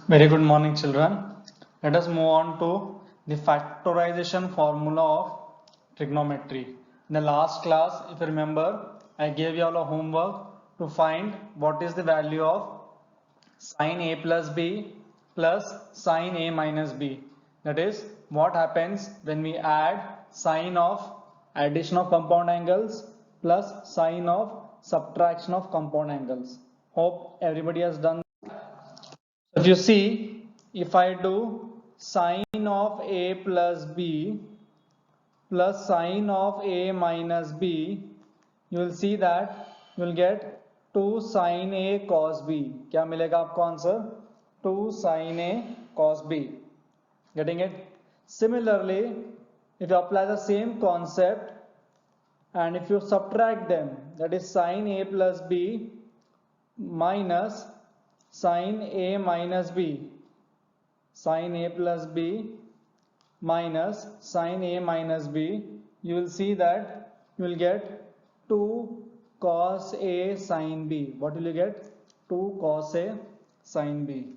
Very good morning, children. Let us move on to the factorization formula of trigonometry. In the last class, if you remember, I gave you all a homework to find what is the value of sine a plus b plus sine a minus b. That is, what happens when we add sine of addition of compound angles plus sine of subtraction of compound angles. Hope everybody has done. If you see, if I do sine of a plus b plus sine of a minus b, you will see that you will get 2 sine a cos b. क्या मिलेगा आपको answer? 2 sine a cos b. Getting it? Similarly, if you apply the same concept and if you subtract them, that is sine a plus b minus sine a minus b, sine a plus b minus sine a minus b, you will see that you will get 2 cos a sine b. What will you get? 2 cos a sine b.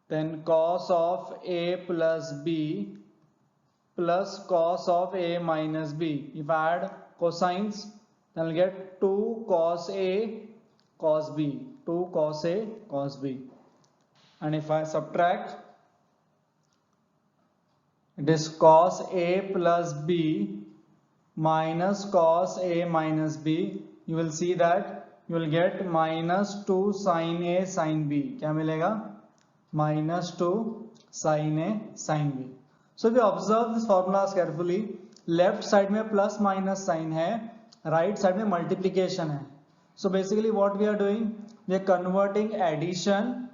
Then cos of a plus b plus cos of a minus b. If I add cosines, then I'll get 2 cos a cos b, 2 cos a cos b. And if I subtract, it is cos a plus b minus cos a minus b. You will see that you will get minus 2 sin a sin b. क्या मिलेगा? Minus 2 sin a sin b. So if you observe this formulas carefully, left side में plus minus sign है, right side में multiplication है. So basically what we are doing, we are converting addition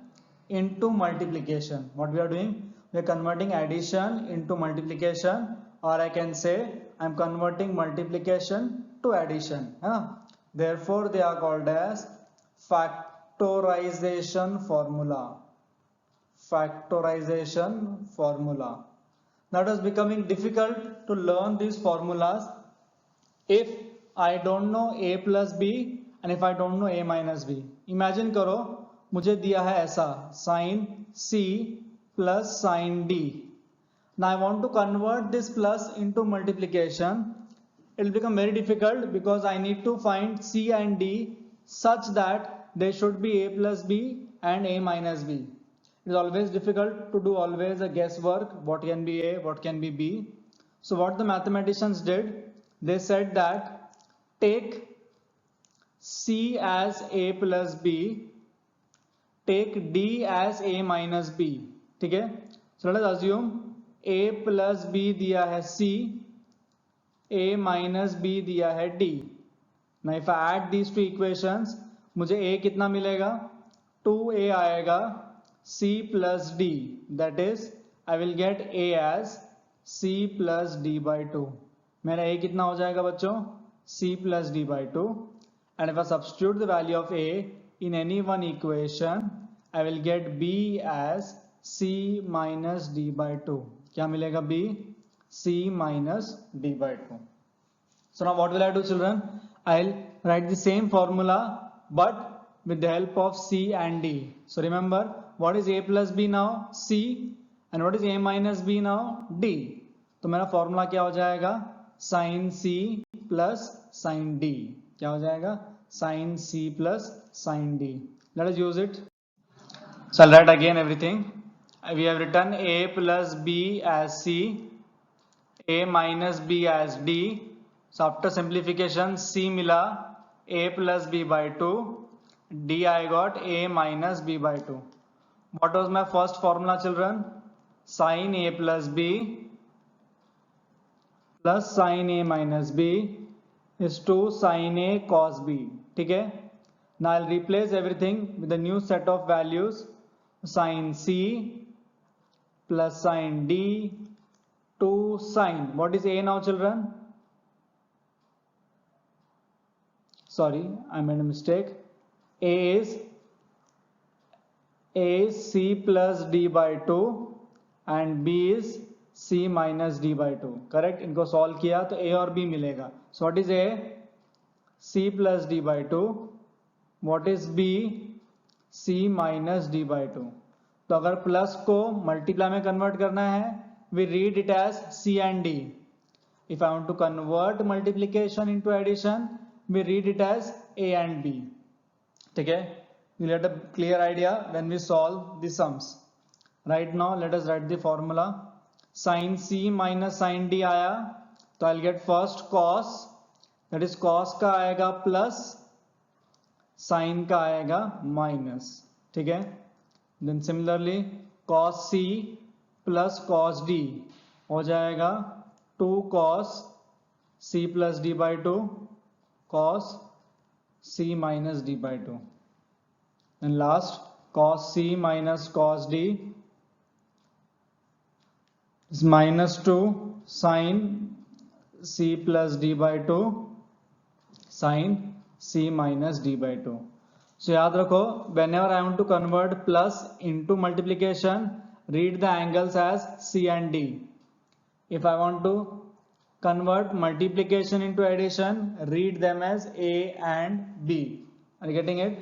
into multiplication. What we are doing, we are converting addition into multiplication, or I can say I am converting multiplication to addition. Therefore they are called as factorization formula. Factorization formula. Now it is becoming difficult to learn these formulas if I don't know a plus b and if I don't know a minus b. Imagine करो मुझे दिया है ऐसा sin c plus sin d. Now I want to convert this plus into multiplication. It will become very difficult because I need to find c and d such that they should be a plus b and a minus b. It is always difficult to do always a guesswork, what can be a, what can be b. So what the mathematicians did, they said that take c as a plus b, take d as a minus b. ठीक है? So let us assume a plus b दिया है c, a minus b दिया है d. Now if I add these two equations, मुझे a कितना मिलेगा? 2a आएगा c plus d, that is I will get a as c plus d by 2. मेरा a कितना हो जाएगा बच्चों? c plus d by 2. And if I substitute the value of a in any one equation, I will get b as c minus d by 2. क्या मिलेगा b? c minus d by 2. So now what will I do, children? I'll write the same formula but with the help of c and d. So remember, what is a plus b now? c. And what is a minus b now? d. तो मेरा formula क्या हो जाएगा? sin c plus sin d. क्या हो जाएगा? sin c plus sin d. Let us use it. So I'll write again everything. We have written a plus b as c, a minus b as d. So after simplification, c मिला a plus b by 2, d I got a minus b by 2. What was my first formula, children? Sin a plus b plus sin a minus b is 2 sin a cos b. ठीक है? Now I'll replace everything with a new set of values. Sin c plus sin d, 2 sin. What is a now, children? Sorry, I made a mistake. A is c plus d by 2 and b is c minus d by 2. Correct? इनको solve किया तो a और b मिलेगा. So what is a? c plus d by 2. What is b? c minus d by 2. तो अगर plus को multiply में convert करना है we read it as C and D. If I want to convert multiplication into addition, we read it as A and B. ठीक है? You get a clear idea when we solve the sums. Right now, let us write the formula. Sin C minus sin D आया, तो I'll get first cos. That is cos का आएगा plus, sin का आएगा minus. ठीक है? Then similarly, cos C plus cos D हो जाएगा 2 cos c plus d by 2 cos c minus d by 2 and last cos c minus cos d is minus 2 sin c plus d by 2 sin c minus d by 2. So याद रखो whenever I want to convert plus into multiplication read the angles as c and d. If I want to convert multiplication into addition, read them as A and B. Are you getting it?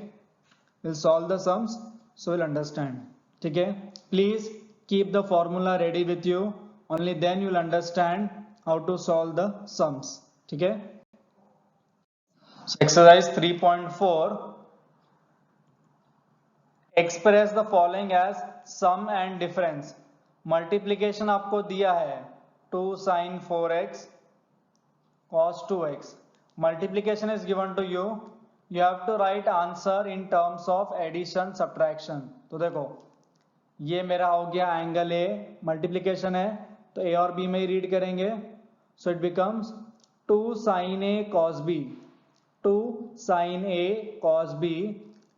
We'll solve the sums, so we'll understand. ठीक है? Please keep the formula ready with you. Only then you'll understand how to solve the sums. ठीक है? So exercise 3.4. Express the following as sum and difference. Multiplication आपको दिया है 2 sin 4x cos 2x. Multiplication is given to you. You have to write answer in terms of addition subtraction. तो देखो ये मेरा हो गया एंगल ए, मल्टीप्लिकेशन है तो ए और बी में ही रीड करेंगे. So it becomes 2 sin a cos b. 2 sin a cos b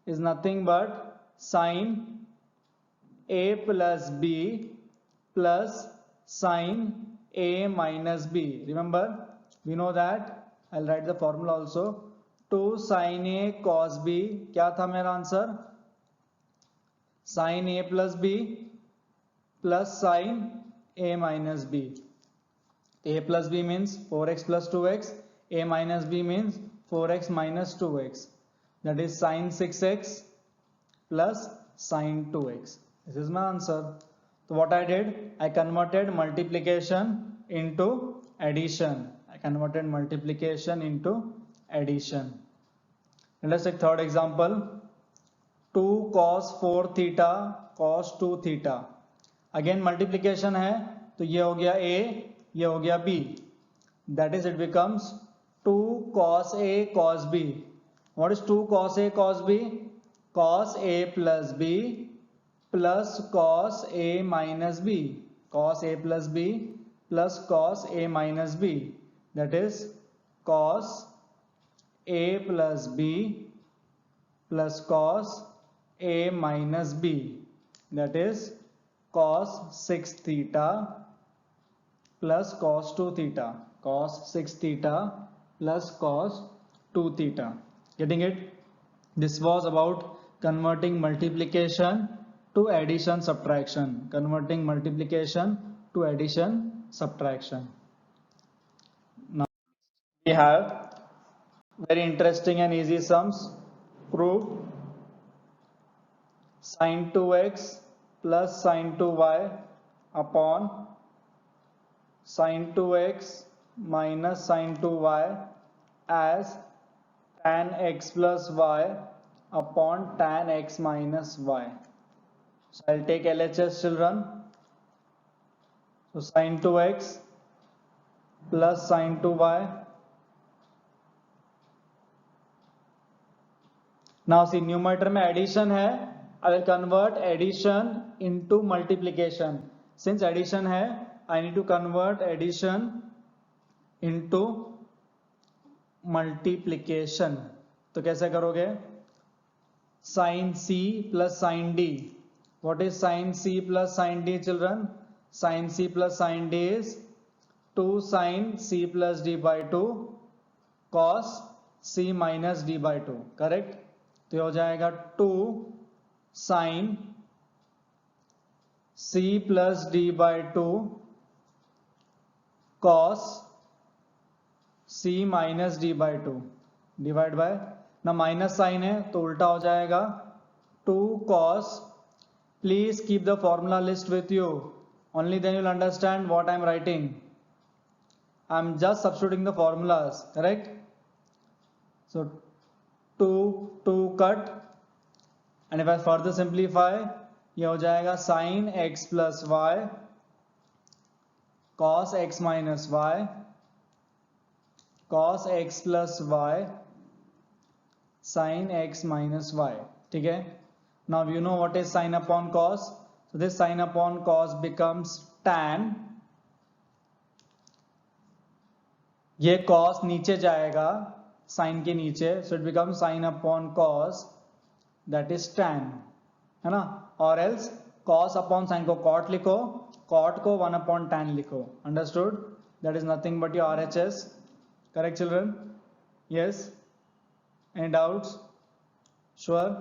is nothing but sin a plus b plus sin a minus b. Remember, we know that. I'll write the formula also. 2 sin a cos b क्या था मेरा answer? sin a plus b plus sin a minus b. A plus b means 4x plus 2x. A minus b means 4x minus 2x. That is sin 6x plus sin 2x. This is my answer. So what I did, I converted multiplication into addition. I converted multiplication into addition. And let's take third example. 2 cos 4 theta cos 2 theta. Again multiplication है तो ये हो गया a, ये हो गया b. That is it becomes 2 cos a cos b. What is 2 cos a cos b? Cos a plus b plus cos a minus b. Cos a plus b plus cos a minus b. That is cos a plus b plus cos a minus b. That is cos 6 theta plus cos 2 theta. Cos 6 theta plus cos 2 theta. Getting it? This was about converting multiplication to addition subtraction. Converting multiplication to addition subtraction. Now we have very interesting and easy sums. Prove sin 2x plus sin 2y upon sin 2x minus sin 2y as tan x plus y upon tan x minus y. So I'll take LHS children. So sin 2x plus sin 2y. Now see numerator में addition है. I will convert addition into multiplication. Since addition है, I need to convert addition into multiplication. तो कैसे करोगे? Sin C plus sin D. What is sin C plus sin D, children? Sin C plus sin D is 2 sin C plus D by 2 cos C minus D by 2. Correct? तो ये हो जाएगा 2 sin C plus D by 2 cos C minus D by 2 divide by ना minus sign है तो उल्टा हो जाएगा 2 cos Please keep the formula list with you. Only then you'll understand what I'm writing. I'm just substituting the formulas, correct? So 2 cut, and if I further simplify, ये हो जाएगा sin x plus y cos x minus y cos x plus y sin x minus y. ठीक है? Now you know what is sin upon cos. So this sin upon cos becomes tan. ये cos नीचे जाएगा sin के नीचे, so it becomes sin upon cos, that is tan, है ना? और else cos upon sin को cot लिखो, cot को 1 upon tan लिखो. Understood? That is nothing but your RHS. Correct children? Yes? Any doubts? Sure?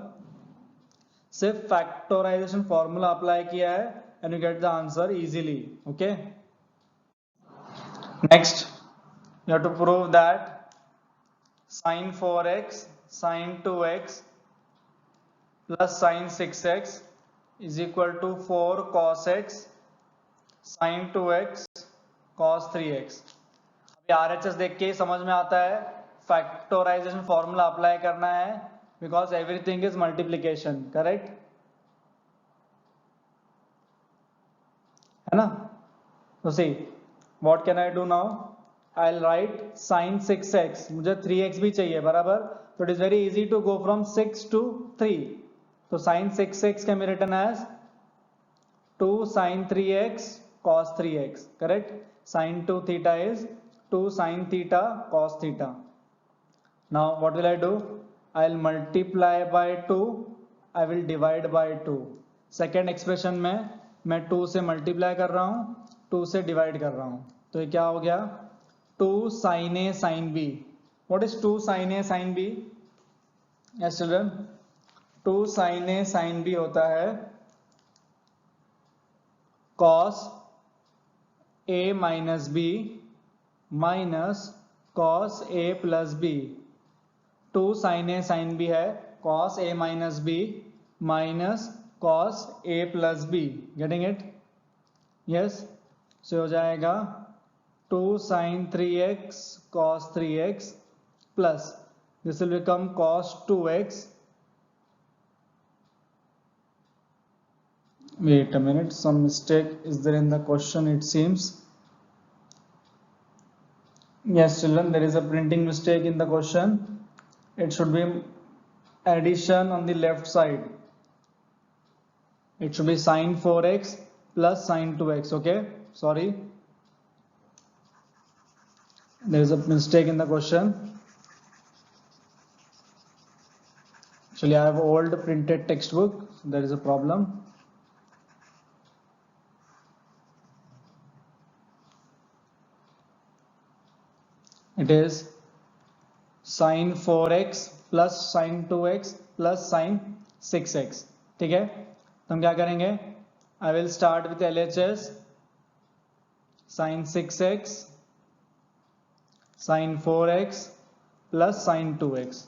सिर्फ फैक्टराइजेशन फॉर्मूला अप्लाई किया है and you get the answer easily. Okay, next you have to prove that sin 4x sin 2x plus sin 6x is equal to 4 cos x sin 2x cos 3x. अभी RHS देख के ही समझ में आता है factorisation formula apply करना है, because everything is multiplication, correct? है ना? So see, what can I do now? I'll write sin 6x. मुझे 3x भी चाहिए, बराबर? So it is very easy to go from 6 to 3. तो sin 6x can be written as 2 sin 3x cos 3x, correct? Sin 2 theta is 2 sin theta cos theta. Now what will I do? I'll multiply by 2, I will divide by 2. Second expression में मैं 2 से multiply कर रहा हूँ, 2 से divide कर रहा हूँ, तो ये क्या हो गया? 2 sin a sin b. What is 2 sin a sin b? Yes children, 2 sin a sin b होता है cos a minus b minus cos a plus b. 2 sin a sin b है cos a minus b minus cos a plus b. Getting it? Yes. So हो जाएगा 2 sin 3x cos 3x plus this will become cos 2x. Wait a minute, some mistake is there in the question it seems. Yes children, there is a printing mistake in the question. It should be addition on the left side. It should be sin 4x plus sin 2x. Okay, sorry, there is a mistake in the question. Actually I have old printed textbook, so there is a problem. It is sin 4x plus sin 2x plus sin 6x. ठीक है, तो हम क्या करेंगे? I will start with LHS. sin 6x sin 4x plus sin 2x.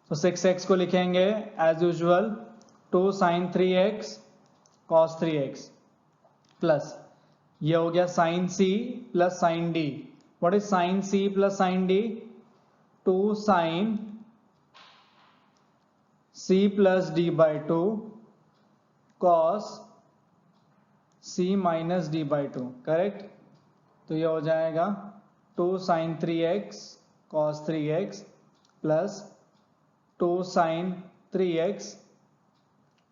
तो 6x को लिखेंगे as usual 2 sin 3x cos 3x plus ये हो गया sin c plus sin d. What is sin c plus sin d? 2 sin c plus d by 2 cos c minus d by 2, correct? तो ये हो जाएगा 2 sin 3x cos 3x plus 2 sin 3x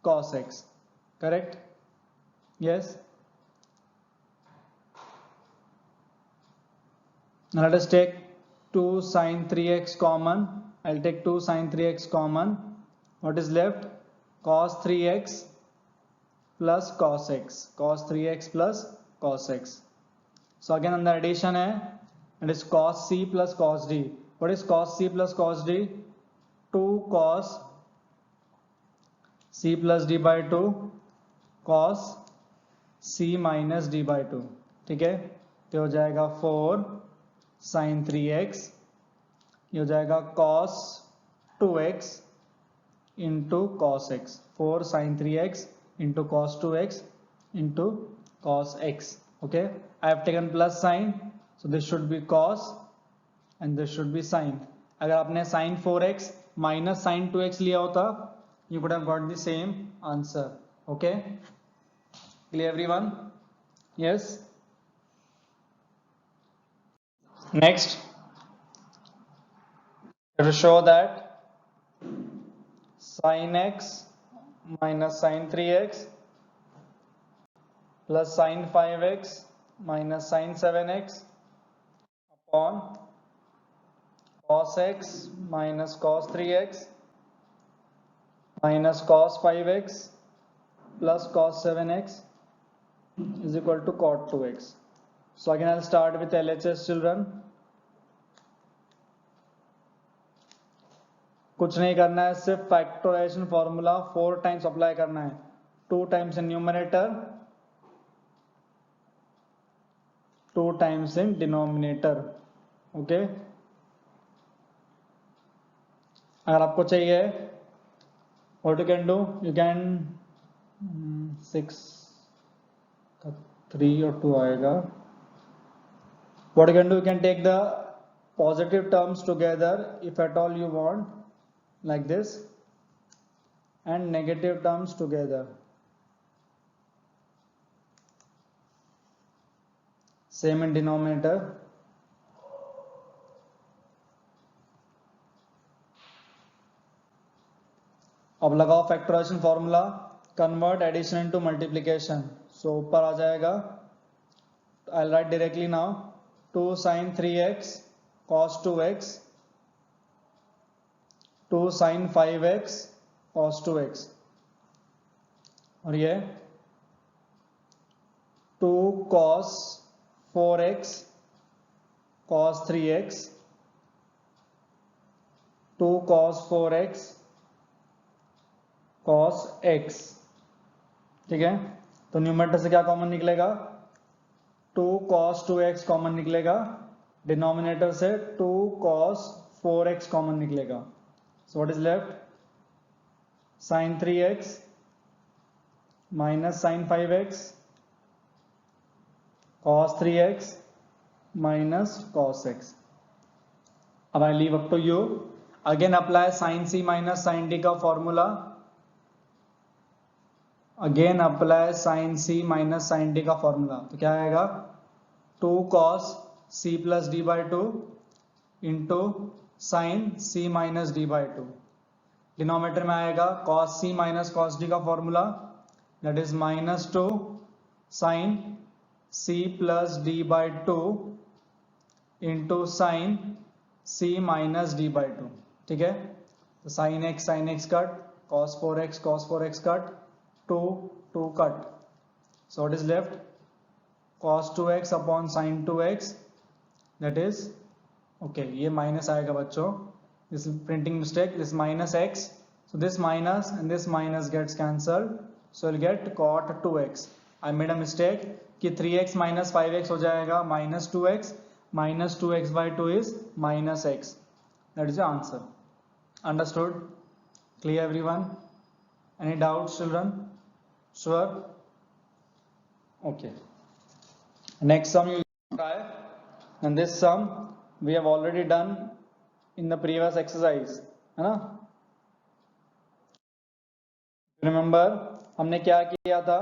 cos x, correct? Yes. Now let us take 2 sin 3x common. I'll take 2 sin 3x common. What is left? Cos 3x plus cos x. Cos 3x plus cos x. So again on the addition it is cos c plus cos d. What is cos c plus cos d? 2 cos c plus d by 2 cos c minus d by 2. ठीक है, तो हो जाएगा 4 sin 3x, ये हो जाएगा cos 2x into cos x. 4 sin 3x into cos 2x into cos x. Okay, I have taken plus sign, so this should be cos and this should be sin. अगर आपने sin 4x minus sin 2x लिया होता, you could have got the same answer. Okay, clear everyone? Yes. Next, to show that sin x minus sin 3x plus sin 5x minus sin 7x upon cos x minus cos 3x minus cos 5x plus cos 7x is equal to cot 2x. So again I'll start with LHS children. कुछ नहीं करना है, सिर्फ factorisation formula 4 times apply करना है. 2 times in numerator, 2 times in denominator. Okay, अगर आपको चाहिए what you can do, you can 6 का 3 और 2 आएगा. What you can do, you can take the positive terms together if at all you want, like this, and negative terms together. Same in denominator. अब लगाओ factorisation formula, convert addition into multiplication. So ऊपर आ जाएगा, I write directly now 2 sin 3x cos 2x 2 sin 5x cos 2x, और ये 2 cos 4x cos 3x 2 cos 4x cos x. ठीक है, तो न्यूमरेटर से क्या कॉमन निकलेगा? 2 cos 2x कॉमन निकलेगा, डिनोमिनेटर से 2 cos 4x कॉमन निकलेगा. So what is left? sin 3x minus sin 5x cos 3x minus cos x. अब I leave up to you. Again apply sin c minus sin d का formula. Again apply sin c minus sin d का formula. तो क्या आएगा? 2 cos c plus d by 2 into sine c minus d by 2. Denominator में आएगा cos c minus cos d का formula, that is minus 2 sine c plus d by 2 into sine c minus d by 2. ठीक है, तो sine x cut, cos 4x cut, 2 cut. So what is left? Cos 2x upon sin 2x, that is, okay, ये minus आएगा बच्चों, this is printing mistake, this minus x, so this minus and this minus gets cancelled, so you'll get cot 2x. I made a mistake कि 3x minus 5x हो जाएगा minus 2x, minus 2x by 2 is minus x. That is the answer. Understood? Clear everyone? Any doubts children? Sure. Okay. Next sum you try, and this sum we have already done in the previous exercise, है ना? Remember हमने क्या किया था?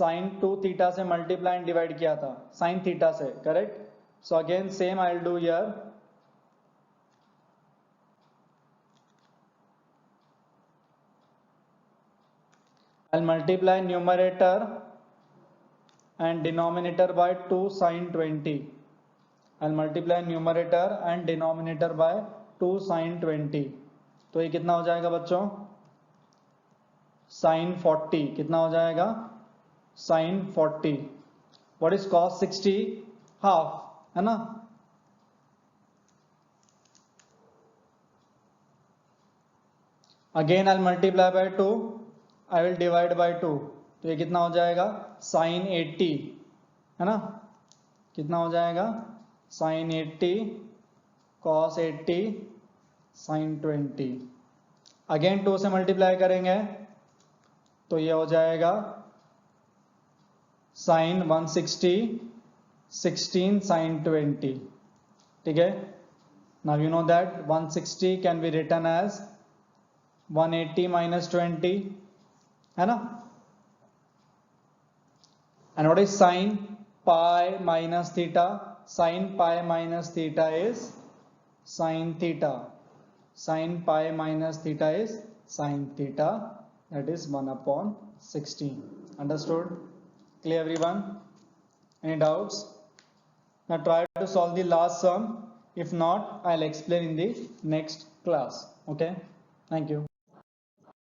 sin 2 theta से multiply and divide किया था, sin theta से, correct? So again same I'll do here. I'll multiply numerator and denominator by 2 sin 20. I'll multiply numerator and denominator by 2 sin 20. तो ये कितना हो जाएगा बच्चों? sin 40. कितना हो जाएगा? sin 40. What is cos 60? Half, है ना? Again I'll multiply by 2. I will divide by 2. तो ये कितना हो जाएगा? sin 80, है ना? कितना हो जाएगा? sin 80 cos 80 sin 20. अगेन 2 से मल्टीप्लाई करेंगे तो ये हो जाएगा sin 160 16 sin 20. ठीक है, now you know that 160 can be written as 180 minus 20, है ना. And what is sin pi minus theta? Sin pi minus theta is sin theta. Sin pi minus theta is sin theta, that is 1 upon 16. Understood? Clear everyone? Any doubts? Now try to solve the last sum. If not, I'll explain in the next class. Okay? Thank you.